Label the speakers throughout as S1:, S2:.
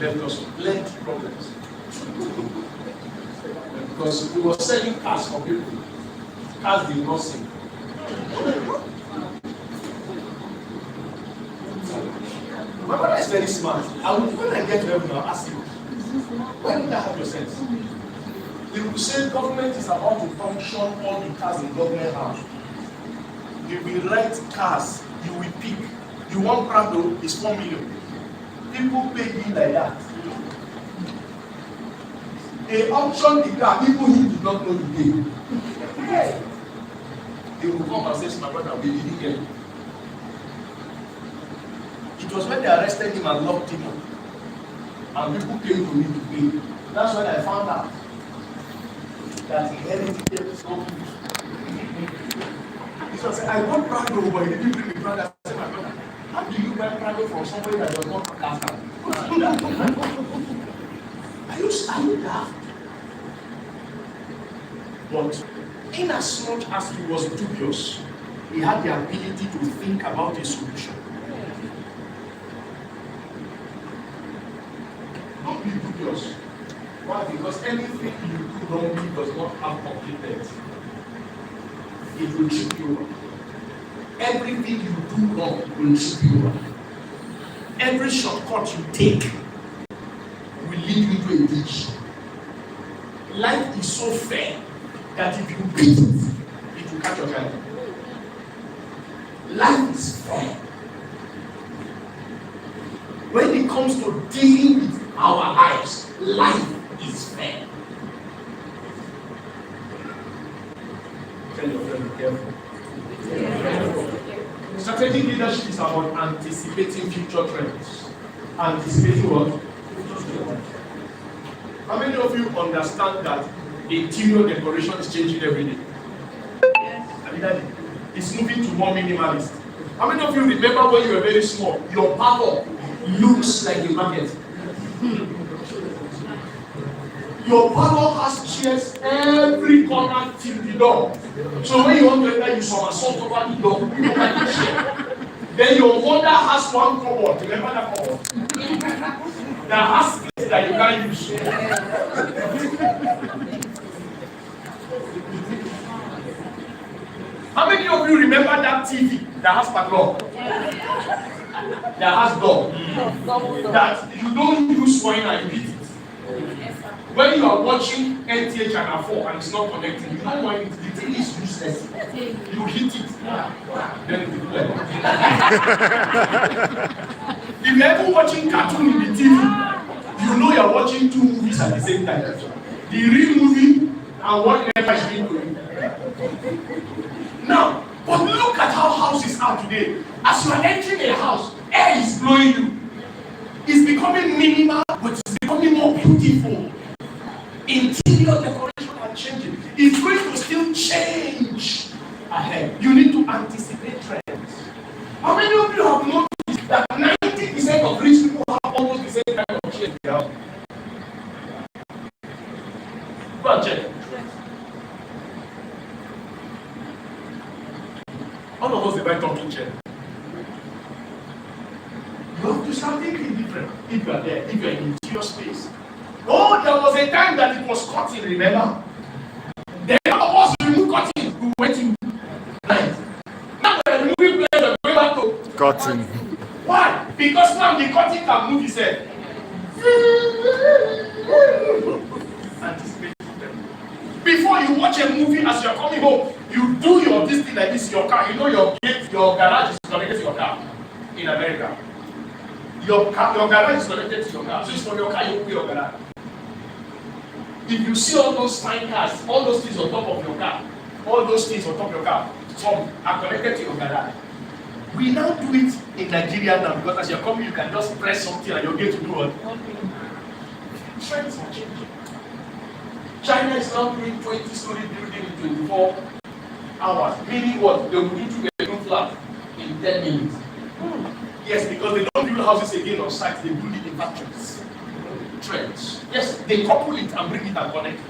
S1: left us with plenty problems. Because we were selling cars for people. Cars did not sing. My mother is very smart. When I get to heaven, I'll ask you, why don't I have your sense? If you say government is about to function all the cars in government house, you will write cars, you will pick. You want Prado is 4 million. People pay you like that. They auction the car, people who do not know the day. They will come and say to my brother, we didn't get it. It was when they arrested him and locked him up. And people came to me to pay. That's when I found out that he inherited is not good. He said, I got Prado, but he didn't bring the Prado. I said, my brother, how do you buy Prado from somebody that does not cast out? Are you daft? But in as much as he was dubious, he had the ability to think about a solution. Don't be dubious. Why? Because anything you do wrongly does not have completeness. It will trip you up. Everything you do wrong will trip you up. Every shortcut you take will lead you to a ditch. Life is so fair that if you beat it, it will catch your child. Life is fair. When it comes to dealing with our lives, life is fair. Tell your friend, be careful. Strategic leadership is about anticipating future trends. Anticipating what? How many of you understand that interior decoration is changing every day? Yes. It's moving to more minimalist. How many of you remember when you were very small, your parlor looks like a market? Your parlor has chairs every corner till the door. So when you want to enter, you somersault over the door, you look at the chair. Then your mother has one cupboard. Remember that cupboard? That has space that you can't use. How many of you remember that TV that has padlock? That has door? That you don't use wine and you hit it. When you are watching NTA Channel 4 and it's not connecting, you know why the TV is useless. You hit it. Then it will play. If you're ever watching cartoon in the TV, you know you're watching two movies at the same time. The real movie and whatever is being going. Now, but look at how houses are today. As you are entering a house, air is blowing you. It's becoming minimal, but it's becoming more beautiful. Interior decoration are changing. It's going to still change ahead. You need to anticipate trends. How many of you have noticed that 90% of rich people have almost the same kind of chair they have? Go and check. All of us they buy talking chair. You have to start thinking different if you are there, if you are in interior space. Oh, there was a time that it was cutting, remember? Then all of us remove cutting, we went in night. Now we are removing players and going back to
S2: cutting.
S1: Why? Because now the cutting can move his head. Anticipate them. Before you watch a movie as you are coming home, you do your this thing like this in your car. You know your gate, your garage is connected to your car in America. Your garage is connected to your car. So it's from your car, you open your garage. If you see all those fine cars, all those things on top of your car, all those things on top of your car, some are connected to your garage. We now do it in Nigeria now because as you're coming, you can just press something and you'll get to do what? Trends are changing. China is now doing 20-story building in 24 hours. Meaning what? They will do 2-bedroom flat in 10 minutes. Yes, because they don't build houses again on site, they build it in factories. Trends. Yes, they couple it and bring it and connect it.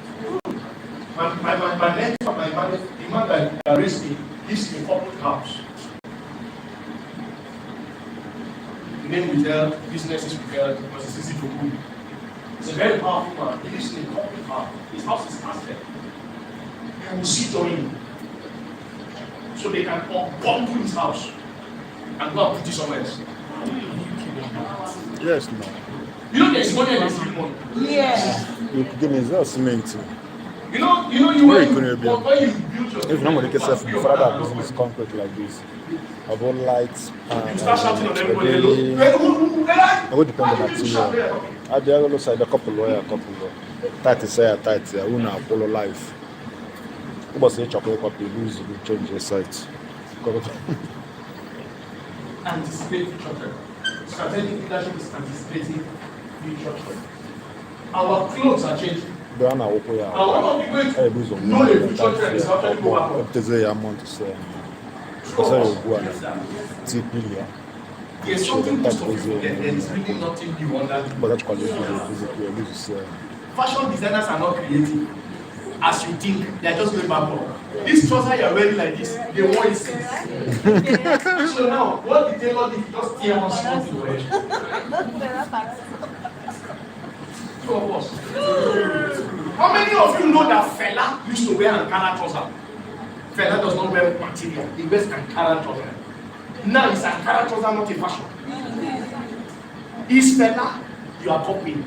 S1: My mentor, the man that raised me, lives in a coupled house. name withheld, business is withheld because it's easy to move. It's a very powerful man. He lives in a company power. His house is massive. They will sit on him. So they can unbundle his house and go and put it somewhere else.
S2: Yes, no.
S1: You know there's money and there's real money.
S3: Yeah.
S2: You could give me that cement.
S1: You know when you build your
S2: If nobody can say from further business concrete like this, about lights
S1: you start shouting on everybody.
S2: I would depend on material. I do look like a couple of tight say tight here. We now follow life. Who was the chocolate copy lose the change the site.
S1: Anticipate future trend. Strategic leadership is anticipating future trend. Our clothes are changing.
S2: But I hope we are.
S1: And one of the ways to know the future trend is actually go back.
S2: There's a amount to say. So you go and TP.
S1: There's something most of you forget. There is really nothing new on that.
S2: But that's quality basically.
S1: Fashion designers are not creative as you think. They are just going backward. This trouser you are wearing like this, they want it since. So now, what the tailor did, just tear one small thing for it. Two of us. How many of you know that Fela used to wear Ankara trouser? Fela does not wear material. He wears Ankara trouser. Now it's Ankara trouser, not a fashion. Is Fela, you are copying.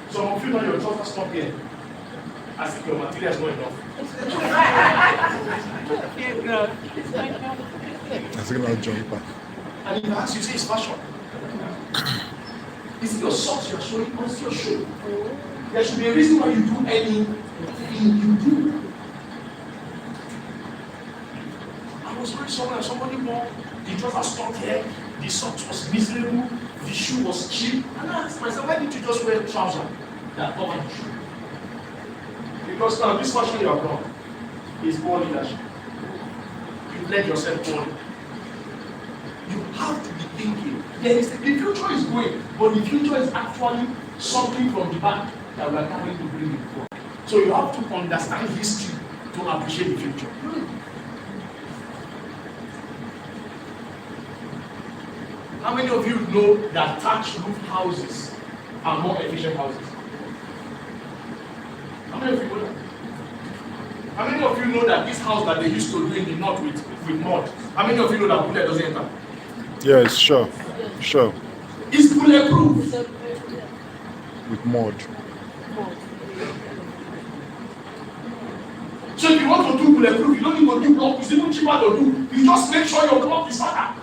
S1: Some of you know your trouser stop here. As if your material is not enough.
S2: I think I'll jump back.
S1: And if I ask you, say it's fashion. Is it your socks you are showing or is it your shoe? There should be a reason why you do anything you do. I was wearing somewhere and somebody wore the trouser stopped here, the socks was miserable, the shoe was cheap. And I asked myself, why didn't you just wear trousers that cover the shoe? Because now this fashion you have done is poor leadership. You've led yourself poorly. You have to be thinking. The future is going, but the future is actually something from the back that we are coming to bring it forward. So you have to understand history to appreciate the future. How many of you know that thatched roof houses are more efficient houses? How many of you know that? How many of you know that this house that they used to do in the north with mud? How many of you know that bullet doesn't enter?
S2: Yes, sure.
S1: It's bulletproof.
S2: With mud.
S1: So if you want to do bulletproof, you don't need to do block. It's even cheaper to do. You just make sure your block is harder.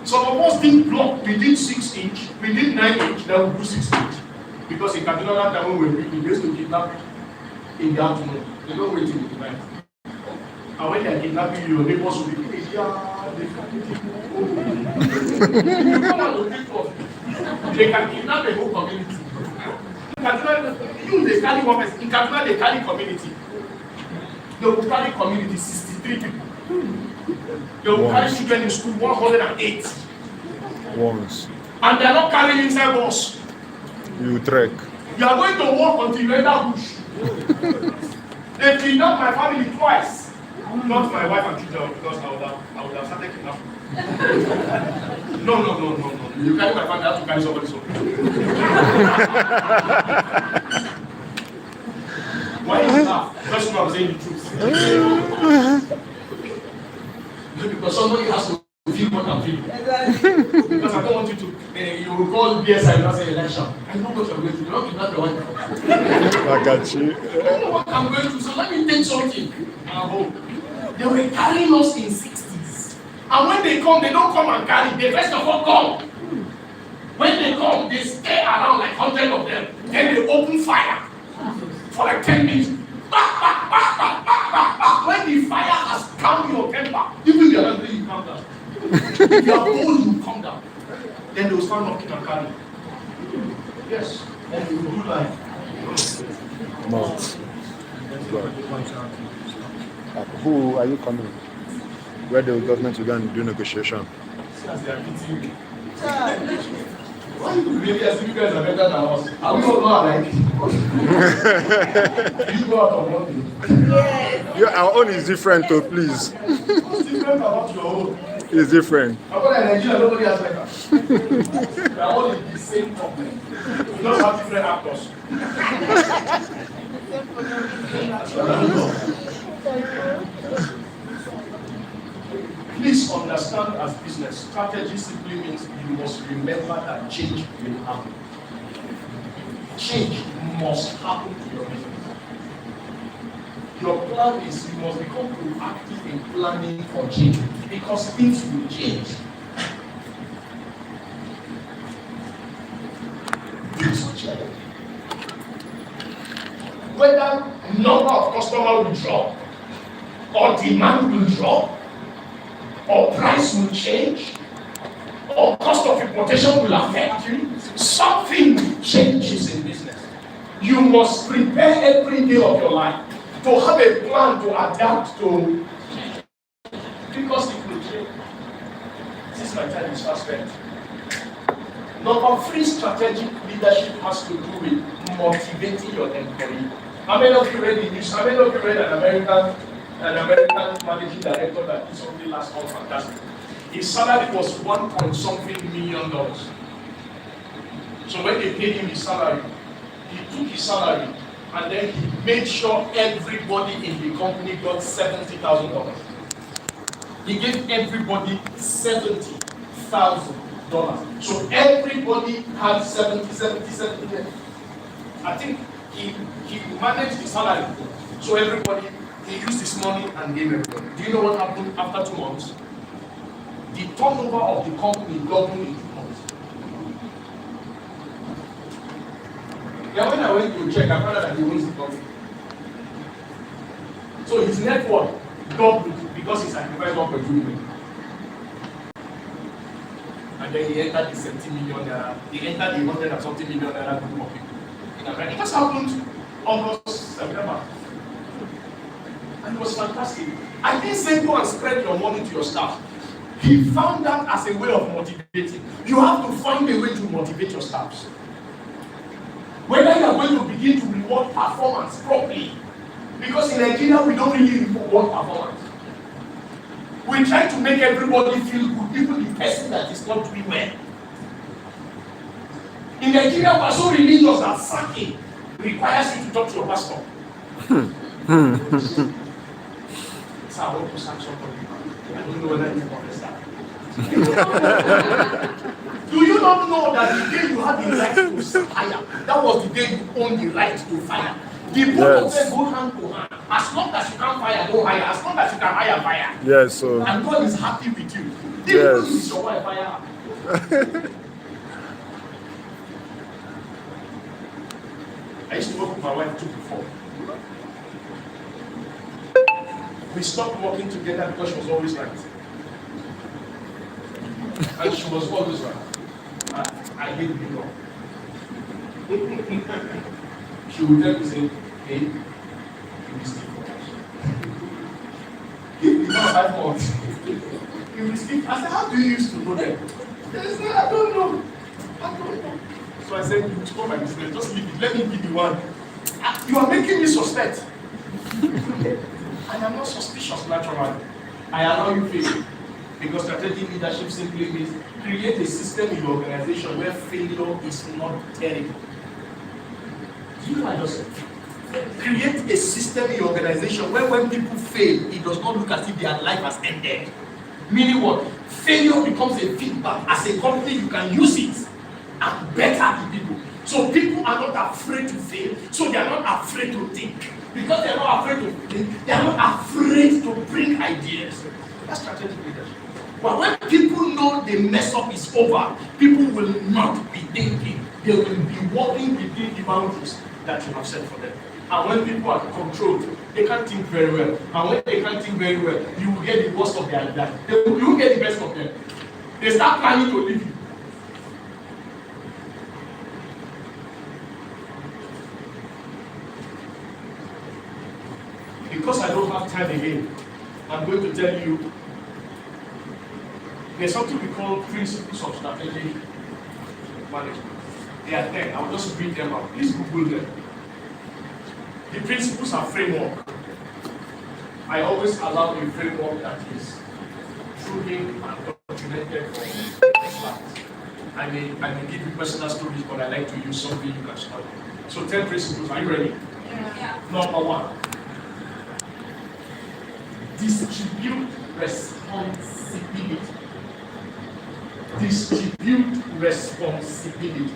S1: Some of us did block, we did 6 inch, we did 9 inch, then we do 6 inch. Because in Kaduna that time when we used to kidnap in the afternoon, they don't wait till the night. And when they are kidnapping you, your neighbors will be you come out to think of they can kidnap a whole community. In Kaduna, they carry one person. In Kaduna, they carry community. They will carry community 63 people. They will carry children in school 108.
S2: Once.
S1: And they are not carrying inside bus.
S2: You trek.
S1: You are going to walk until you enter bush. They kidnapped my family twice. Not my wife and children, because I would have started kidnapping. No. You carry my family, I have to carry somebody's own. Why you laugh? Because I'm saying the truth. Because somebody has to feel what I'm feeling. Because I don't want you to, you will call BSI and say election. I know what you're going to do. You're not kidnap your wife.
S2: I got you.
S1: I know what I'm going to, so let me take something. They were carrying us in 60s. And when they come, they don't come and carry. They first of all come. When they come, they stay around like 100 of them. Then they open fire for like 10 minutes. When the fire has calmed your temper, even if you're angry, you calm down. If you're old, you calm down. Then they will start knocking and carrying. Yes. Then you will do like.
S2: Not. Who are you coming? Where the government will go and do negotiation?
S1: Why you really as if you guys are better than us? Are we all not alike? You go out on one day.
S3: Yes.
S2: Yeah, our own is different too, please.
S1: What's different about your own?
S2: It's different.
S1: How about in Nigeria, nobody has like us. We are all in the same company. We just have different actors. Please understand, as business, strategy simply means you must remember that change will happen. Change must happen to your business. Your plan is you must become proactive in planning for change because things will change. Things will change. Whether number of customers will drop, or demand will drop, or price will change, or cost of importation will affect you, something changes in business. You must prepare every day of your life to have a plan to adapt to, because it will change. Since my time is fast spent. Number 3, strategic leadership has to do with motivating your employee. How many of you read the news? How many of you read an American managing director that did something last month? Fantastic. His salary was $1.something million. So when they paid him his salary, he took his salary and then he made sure everybody in the company got $70,000. He gave everybody $70,000. So everybody had 70. I think he managed the salary. So everybody, he used his money and gave everybody. Do you know what happened after 2 months? The turnover of the company doubled in 2 months. Yeah, when I went to check, I found out that he owns the company. So his net worth doubled because he sacrificed $1.2 million. And then he entered the 70 million naira. He entered the 100 and something million naira group of people. It just happened August, September. And it was fantastic. I didn't say go and spread your money to your staff. He found that as a way of motivating. You have to find a way to motivate your staffs. Whether you are going to begin to reward performance properly. Because in Nigeria, we don't really reward performance. We try to make everybody feel good, even the person that is not doing well. In Nigeria, we are so religious that sacking requires you to talk to your pastor. So I want to sack somebody. I don't know whether you understand. Do you not know that the day you had the right to fire, that was the day you owned the right to fire? The both of them go hand to hand. As long as you can fire, don't hire. As long as you can hire, fire.
S2: Yes, so.
S1: And God is happy with you.
S2: Yes.
S1: Even if your wife fire. I used to work with my wife too before. We stopped working together because she was always right. And she was always right. I hate being wrong. She would tell me, say, hey, you will sleep for us. Give me 5 months. You will sleep. I said, how do you used to know them? They said, I don't know. So I said, you call my business, just leave it. Let me be the one. You are making me suspect. I am not suspicious naturally. I allow you fail. Because strategic leadership simply means create a system in your organization where failure is not terrible. Do you know what I just said? Create a system in your organization where when people fail, it does not look as if their life has ended. Meaning what? Failure becomes a feedback. As a company, you can use it and better the people. So people are not afraid to fail. So they are not afraid to think. Because they are not afraid to think, they are not afraid to bring ideas. That's strategic leadership. But when people know the mess up is over, people will not be thinking. They will be walking within the boundaries that you have set for them. And when people are controlled, they can't think very well. And when they can't think very well, you will get the worst of their life. You will get the best of them. They start planning to leave you. Because I don't have time again, I'm going to tell you there's something we call principles of strategy management. They are 10. I'll just read them out. Please Google them. The principles are framework. I always allow a framework that is truly and documented for experts. I may give you personal stories, but I like to use something you can study. So 10 principles. Are you ready?
S3: Yeah.
S1: Number 1. Distribute responsibility. Distribute responsibility.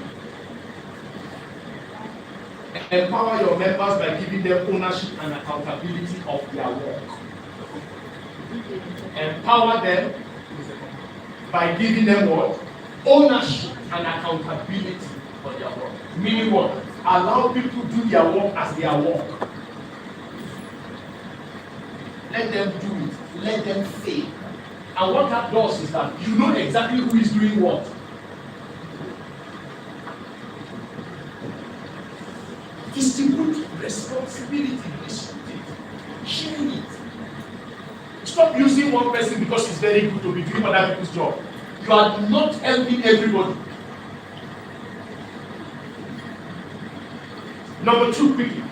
S1: Empower your members by giving them ownership and accountability of their work. Empower them by giving them what? Ownership and accountability for their work. Meaning what? Allow people to do their work as their work. Let them do it. Let them fail. And what that does is that you know exactly who is doing what. Distribute responsibility. Distribute it. Share it. Stop using one person because he's very good to be doing other people's job. You are not helping everybody. Number 2, quickly.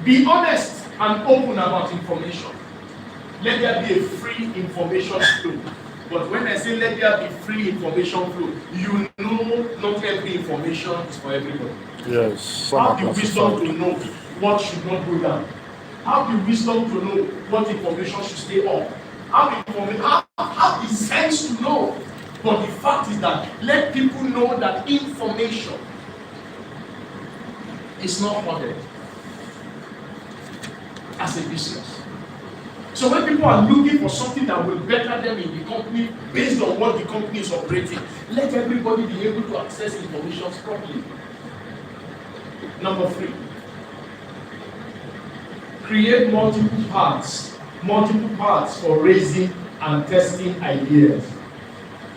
S1: Be honest and open about information. Let there be a free information flow. But when I say let there be free information flow, you know not every information is for everybody.
S2: Yes.
S1: Have the wisdom to know what should not go down. Have the wisdom to know what information should stay up. Have the sense to know. But the fact is that let people know that information is not funded as a business. So when people are looking for something that will better them in the company based on what the company is operating, let everybody be able to access information properly. Number 3, create multiple paths for raising and testing ideas.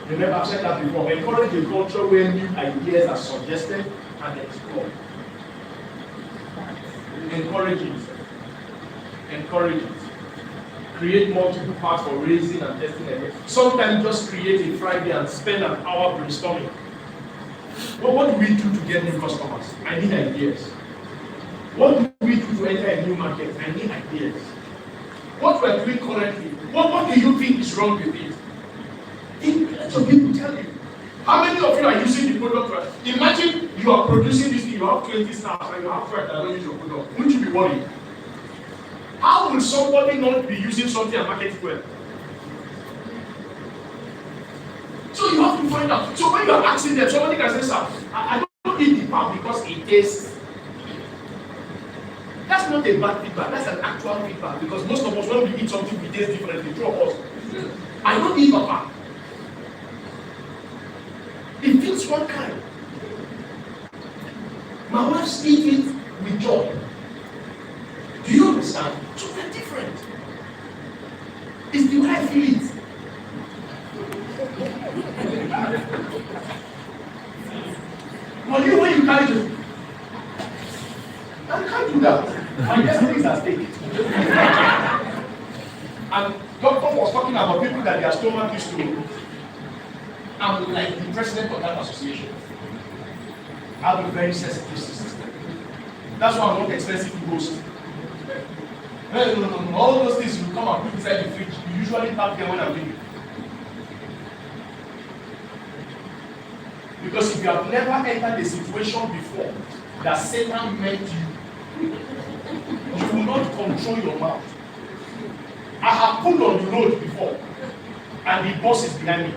S1: Remember, I've said that before. Encourage a culture where new ideas are suggested and explored. Encourage it. Encourage it. Create multiple paths for raising and testing ideas. Sometimes just create a Friday and spend an hour brainstorming. Well, what do we do to get new customers? I need ideas. What do we do to enter a new market? I need ideas. What we're doing currently, what do you think is wrong with it? Let some people tell you. How many of you are using the product? Imagine you are producing this thing, you have 20 staff and you have 5 that don't use your product. Wouldn't you be worried? How will somebody not be using something and market it well? So you have to find out. So when you are asking them, somebody can say, sir, I don't eat the pap because it tastes. That's not a bad feedback, that's an actual feedback. Because most of us, when we eat something, we taste differently. True of us. I don't eat pap. It feels one kind. My wife eats it with joy. Do you understand? So they're different. It's the way I feel it. But you, when you carry it, I can't do that. My destiny is at stake. And Dr. was talking about people that their stomach used to. I'm like the president of that association. I have a very sensitive system. That's why I'm not expensive to host. No. All those things will come and put inside the fridge. You usually tap them when I'm leaving. Because if you have never entered a situation before that Satan met you, you will not control your mouth. I have pulled on the road before, and the bus is behind me.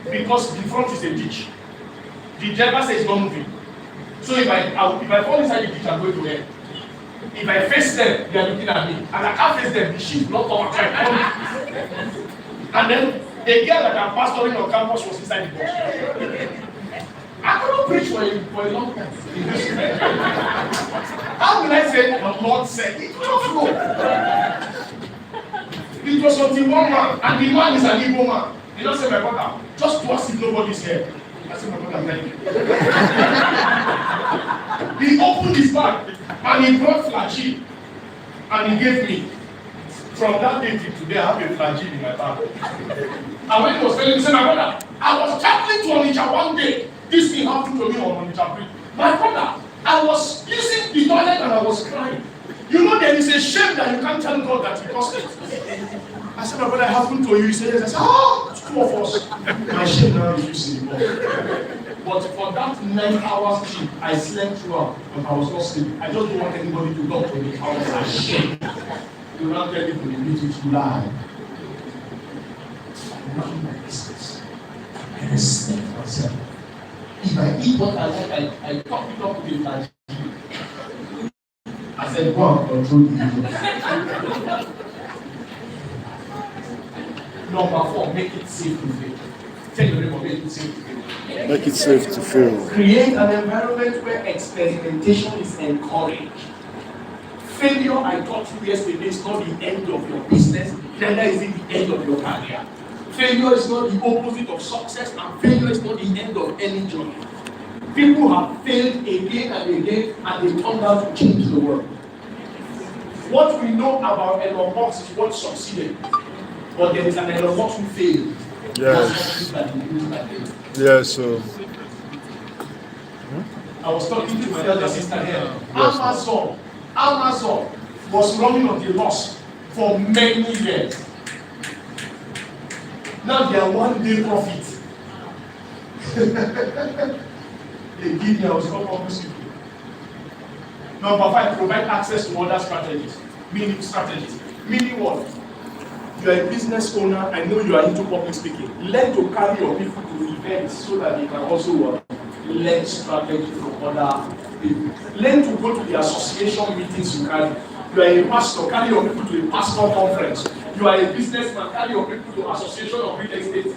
S1: Because the front is a ditch. The driver says it's not moving. So if I fall inside the ditch, I'm going to hell. If I face them, they are looking at me. And I can't face them, the sheep not come outside. And then a girl that I'm pastoring on campus was inside the bus. I cannot preach for a long time. How will I say the Lord said? It will not flow. It was until one man, and the man is an Igbo man. He don't say, my brother, just to us if nobody's here. I said, my brother, thank you. He opened his bag and he brought flagyl and he gave me. From that day to today, I have a flagell in my back. And when he was telling me, he said, my brother, I was traveling to Onitsha one day. This thing happened to me on Onitsha Bridge. My brother, I was using the toilet and I was crying. You know, there is a shame that you can't tell God that you caused it. I said, my brother, it happened to you. He said, yes. I said, it's 2 of us. My shame now is using the But for that 9 hours trip, I slept throughout, but I was not sleeping. I just don't want anybody to talk to me. I was ashamed. You not tell me to repeat it to lie. I mind my business. I respect myself. If I eat what I like, I top it up with a flash. I said, go and control the ego. Number 4, make it safe to fail. Tell your neighbor, make it safe to fail.
S2: Make it safe to fail.
S1: Create an environment where experimentation is encouraged. Failure, I taught you yesterday, is not the end of your business, neither is it the end of your career. Failure is not the opposite of success, and failure is not the end of any journey. People have failed again and again, and they turned out to change the world. What we know about Elon Musk is what succeeded, but there is an Elon Musk who failed.
S2: Yes. Yes. So.
S1: I was talking to my elder sister here. Amazon was running on the loss for many years. Now they are 1 day profit. They give me, I was not publicity. Number 5, provide access to other strategies. Meaning what? You are a business owner, I know you are into public speaking. Learn to carry your people to events so that they can also learn strategy from other people. Learn to go to the association meetings you carry. You are a pastor, carry your people to a pastor conference. You are a businessman, carry your people to association of real estate.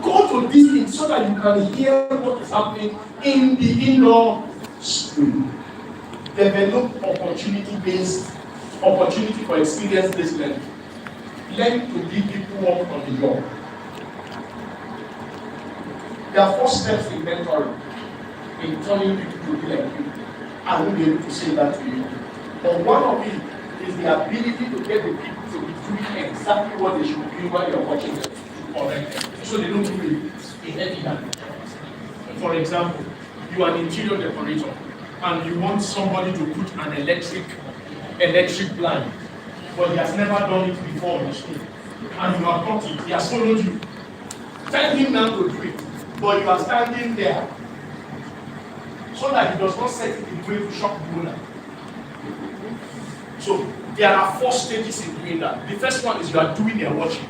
S1: Go to these things so that you can hear what is happening in the indoor school. Develop opportunity for experience-based learning. Learn to give people work on the job. There are 4 steps in mentoring, in turning people to be like you. I will be able to say that to you. But one of it is the ability to get the people to be doing exactly what they should be doing while you're watching them, so they don't do a heavy hand. For example, you are an interior decorator and you want somebody to put an electric blind, but he has never done it before on the school. And you have got it, he has followed you. Tell him now to do it, but you are standing there so that he does not set it in the way to shock the owner. So there are 4 stages in doing that. The first one is you are doing and watching.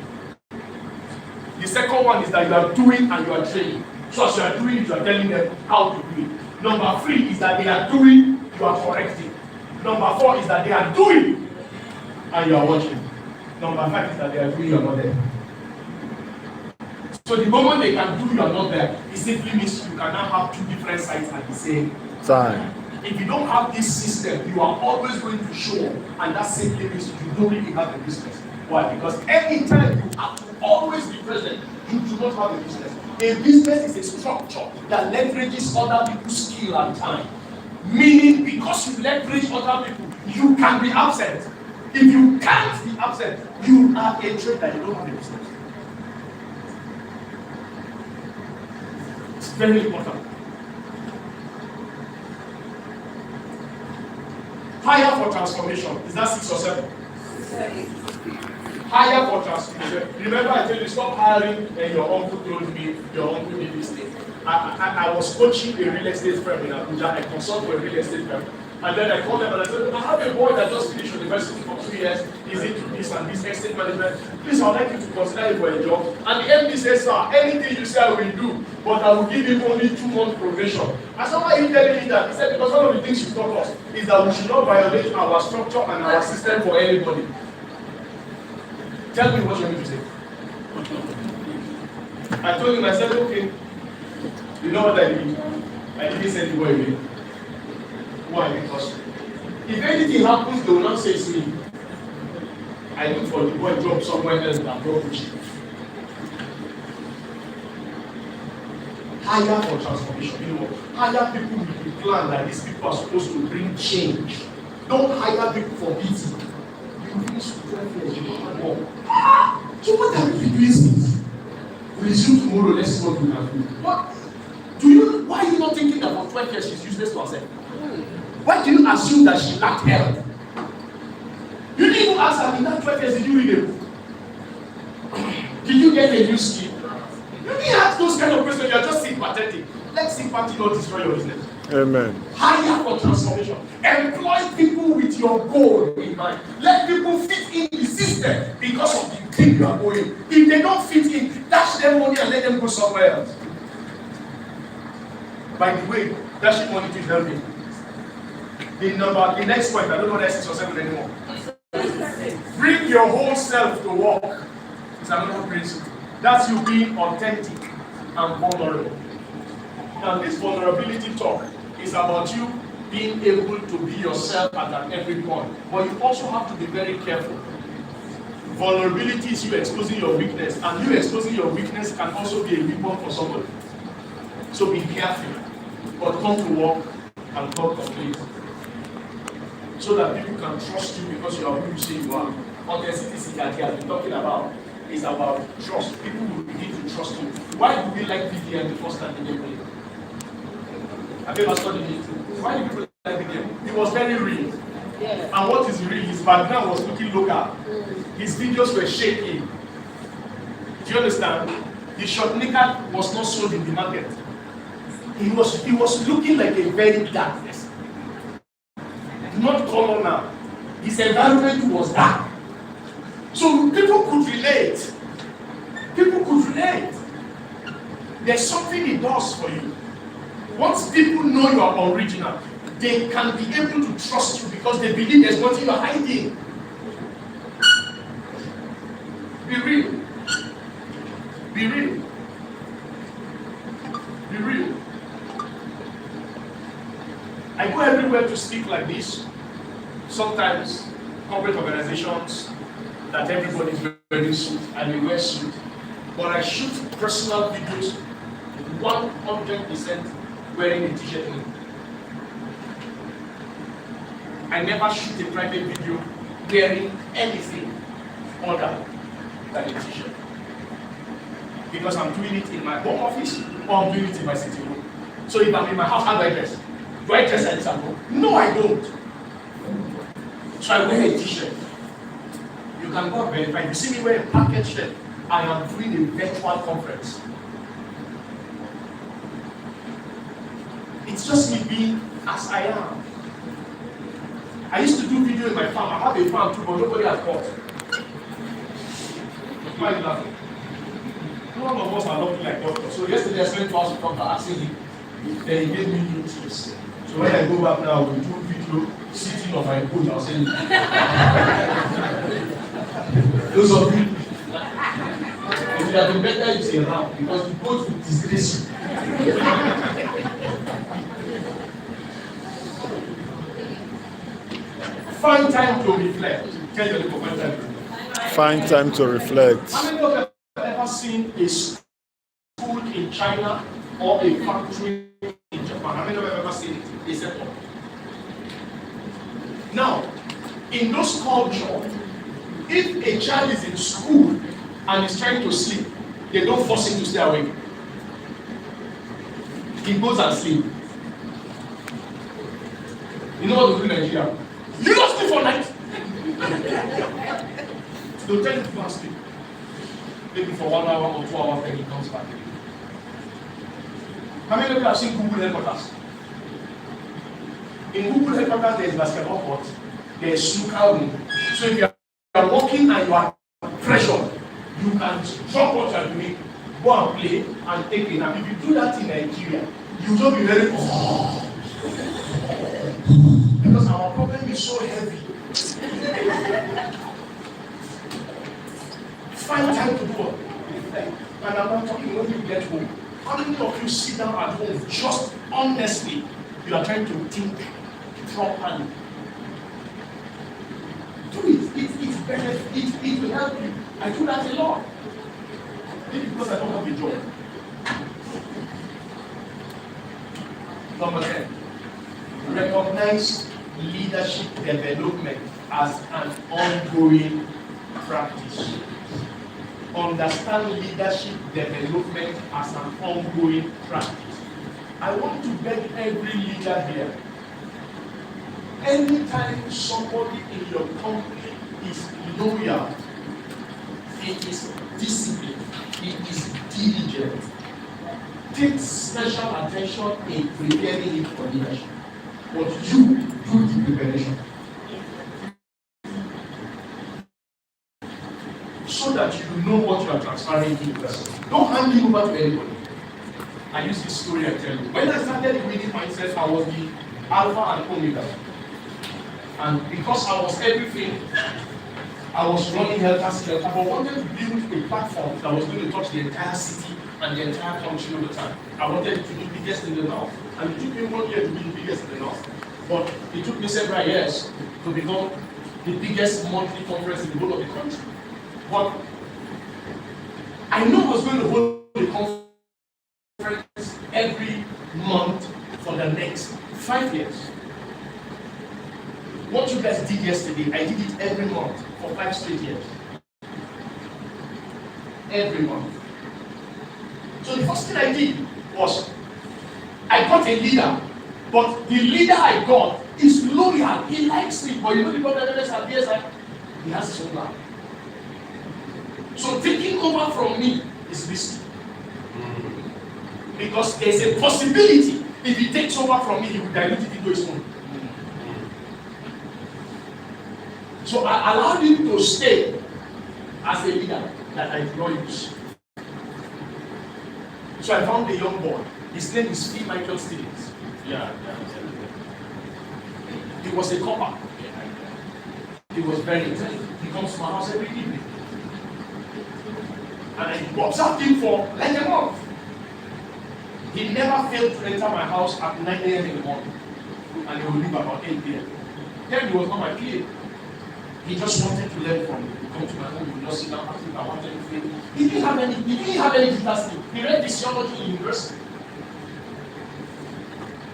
S1: The second one is that you are doing and you are training. So as you are doing it, you are telling them how to do it. Number 3 is that they are doing, you are correcting. Number 4 is that they are doing and you are watching. Number 5 is that they are doing, you are not there. So the moment they can do, you are not there, it simply means you cannot have 2 different sites at the same time. If you don't have this system, you are always going to show up, and that simply means you don't really have a business. Why? Because anytime you have to always be present, you do not have a business. A business is a structure that leverages other people's skill and time. Meaning, because you leverage other people, you can be absent. If you can't be absent, you are a trader, you don't have a business. It's very important. Hire for transformation. Is that 6 or 7? Hire for transformation. Remember I told you, stop hiring and your uncle told me, your uncle did this thing. I was coaching a real estate firm in Abuja. I consult for a real estate firm. And then I called them and I said, I have a boy that just finished university for 2 years. He's into this and this estate management. Please, I'd like you to consider him for a job. And the MD says, sir, anything you say I will do, but I will give him only 2 months probation. I said, why are you telling me that? He said, because one of the things you taught us is that we should not violate our structure and our system for anybody. Tell me what you want me to say. I told him, I said, okay. You know what I did? I didn't send the boy away. Why? Because if anything happens, they will not say it's me. I look for the boy job somewhere else than go preach. Hire for transformation. You know, hire people with the plan that these people are supposed to bring change. Don't hire people for beating. You this 12 years, you don't have work. So what have you been doing since? Resume tomorrow, let's see what we can do. What? Why are you not thinking that for 12 years she's useless to herself? Why do you assume that she lacked help? You didn't even ask her in that 12 years, did you read a book? Did you get a new skill? You didn't ask those kind of questions, you are just sympathetic. Let sympathy not destroy your business.
S2: Amen.
S1: Hire for transformation. Employ people with your goal in mind. Let people fit in the system because of the thing you are going. If they don't fit in, dash them money and let them go somewhere else. By the way, dashing money to help me. The next point, I don't know whether it's 6 or 7 anymore. Bring your whole self to work. It's another principle. That's you being authentic and vulnerable. Now, this vulnerability talk is about you being able to be yourself at every point. But you also have to be very careful. Vulnerability is you exposing your weakness, and you exposing your weakness can also be a weapon for somebody. So be careful, but come to work and come complete. So that people can trust you because you are who you say you are. Authenticity that he has been talking about is about trust. People will begin to trust you. Why do we like VDM the first time they played? Have you ever studied it? Why do people like VDM? It was very real. Yeah. And what is real? His background was looking local. His videos were shaking. Do you understand? The short knicker was not sold in the market. He was looking like a very darkness. Not common now. His environment was dark. So people could relate. People could relate. There's something it does for you. Once people know you are original, they can be able to trust you because they believe there's nothing you're hiding. Be real. Be real. Be real. I go everywhere to speak like this. Sometimes corporate organizations that everybody is wearing suit and we wear suit. But I shoot personal videos 100% wearing a t-shirt in. I never shoot a private video wearing anything other than a t-shirt. Because I'm doing it in my home office or I'm doing it in my sitting room. So if I'm in my house, how do I dress? Do I dress like this at home? No, I don't. So I wear a t-shirt. You can go verify. You see me wear a package shirt. I am doing a virtual conference. It's just me being as I am. I used to do video in my farm. I have a farm too, but nobody has bought. Why are you laughing? None of us are looking like doctors. So yesterday I spent 2 hours with doctor asking him. Then he gave me new tips. So when I go back now, we do video sitting on my boat. I'll say, those of you, it would have been better if you around because the boat will disgrace you. Find time to reflect. Tell your people, find time to reflect.
S2: Find time to reflect.
S1: How many of you have ever seen a school in China or a factory in Japan? How many of you have ever seen it? A setup. Now, in those cultures, if a child is in school and is trying to sleep, they don't force him to stay awake. He goes and sleep. You know what we do in Nigeria? You don't sleep for night. They'll tell you to go and sleep. Maybe for 1 hour or 2 hours, then he comes back. How many of you have seen Google headquarters? In Google headquarters, there is basketball court, there is snooker room. So if you are walking and you are pressured, you can drop what you are doing, go and play and take a nap. If you do that in Nigeria, you will be very because our problem is so heavy. Find time to do what? And I'm not talking when you get home. How many of you sit down at home just honestly? You are trying to think properly. Do it. It's better. It will help you. I do that a lot. Maybe because I don't have a job. Number 10. Recognize leadership development as an ongoing practice. Understand leadership development as an ongoing practice. I want to beg every leader here. Anytime somebody in your company is loyal, he is disciplined, he is diligent, take special attention in preparing him for leadership. But you do the preparation. So that you know what you are transferring to the person. Don't hand him over to anybody. I use this story I tell you. When I started the winning mindset, I was the alpha and omega. And because I was everything, I was running helter skelter, but I wanted to build a platform that was going to touch the entire city and the entire country over time. I wanted to be the biggest in the north. And it took me 1 year to be the biggest in the north. But it took me several years to become the biggest monthly conference in the whole of the country. But I know I was going to hold the conference every month for the next 5 years. What you guys did yesterday, I did it every month for 5 straight years. Every month. So the first thing I did was, I got a leader, but the leader I got is loyal. He likes me, but you know the problem is he has his own life. So taking over from me is risky. Because there's a possibility if he takes over from me, he will dilute it into his own. So I allowed him to stay as a leader that I did not use. So I found a young boy. His name is Phil Michael Stevens. Yeah. He was a copper. He was very intelligent. He comes to my house every evening. And I observed him for like a month. He never failed to enter my house at 9 a.m. in the morning. And he would leave about 8 p.m. Then he was not my PA. He just wanted to learn from me. He come to my home, he would just sit down, ask me if I wanted anything. He didn't have any guitar skill. He read physiology in university.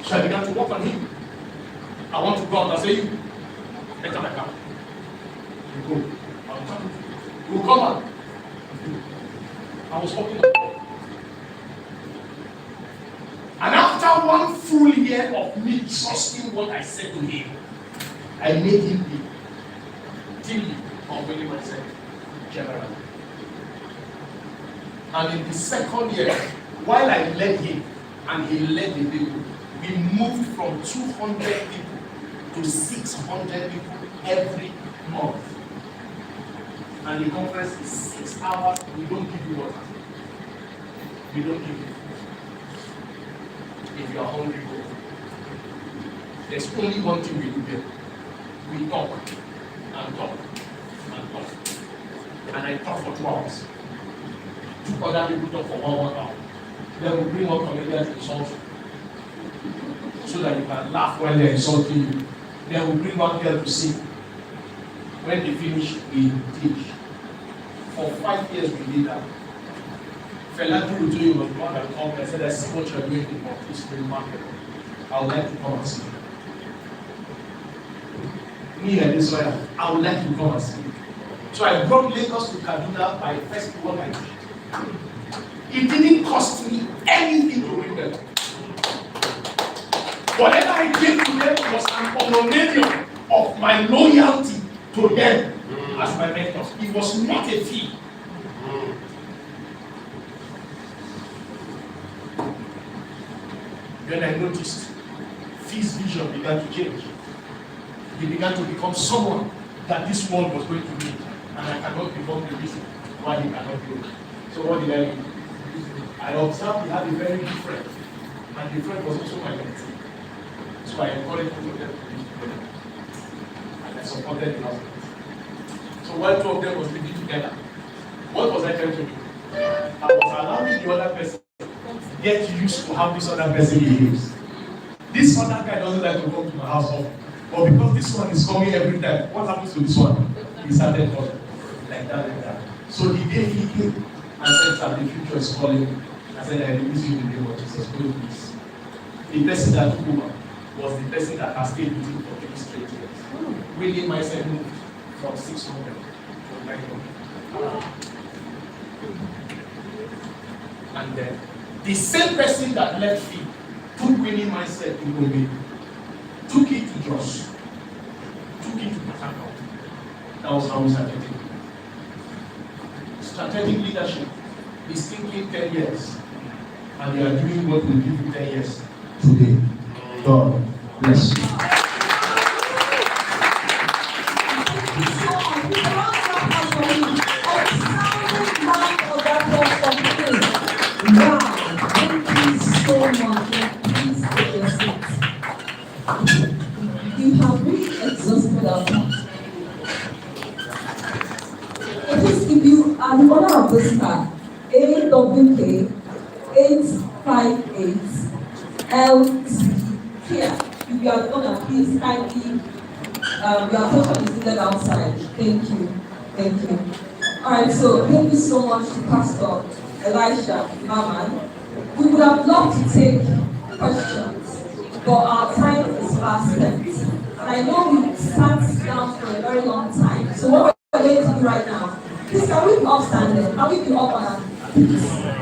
S1: So I began to work on him. I want to go out and say, you, enter my car. You go. I'll come. You will come out. I was walking up. And after 1 full year of me trusting what I said to him, I made him be team of winning myself generally. And in the second year, while I led him and he led the people, we moved from 200 people to 600 people every month. And the conference is 6 hours. We don't give you water. We don't give you. If you are hungry, go. There's only one thing we do there. We talk and talk and talk. And I talk for 2 hours. 2 other people talk for 1 hour. Then we bring up comedians to insult you, so that you can laugh when they're insulting you. Then we bring one girl to sing. When they finish, we teach. For 5 years we did that. Fela Guru to you was the one that called me and said, I see what you're doing in work. It's remarkable. I would like to come and see you. Me and Israel, I would like to come and see you. So I brought Lagos to Kaduna by festival I did. It didn't cost me anything to bring them. Whatever I gave to them was an honorarium of my loyalty to them as my mentors. It was not a fee. Then I noticed Phil's vision began to change. He began to become someone that this world was going to need. And I cannot become the reason why he cannot do it. So what did I do? I observed he had a very good friend. And the friend was also my mentee. So I encouraged both of them to live together. And I supported the husband. So while 2 of them was living together, what was I trying to do? I was allowing the other person get used to how this other person behaves. This other guy doesn't like to come to my house often. But because this one is coming every time, what happens to this one? He started calling. Like that. So the day he came and said that the future is calling, I said, I release you in the name of Jesus. Go please. The person that took over was the person that has stayed with him for 3 straight years. Winning mindset moved from 600 to 900. And then the same person that left Fee took winning mindset to Gombe, took it to Jos, took it to Patako. That was how we started it. Strategic leadership is thinking 10 years, and you are doing what will give you 10 years today. God bless you.
S3: Wow, thank you so much. Please take your seats. You have really exhausted our time. Please, if you are the owner of this car, AWK 858 LT here. If you are the owner, please kindly your attention is needed outside. Thank you. Thank you. Alright, so thank you so much to Pastor Elisha Maman. We would have loved to take questions, but our time is fast spent. And I know we sat down for a very long time. So what we're going to do right now, please can we be upstanding? Can we be up on our feet?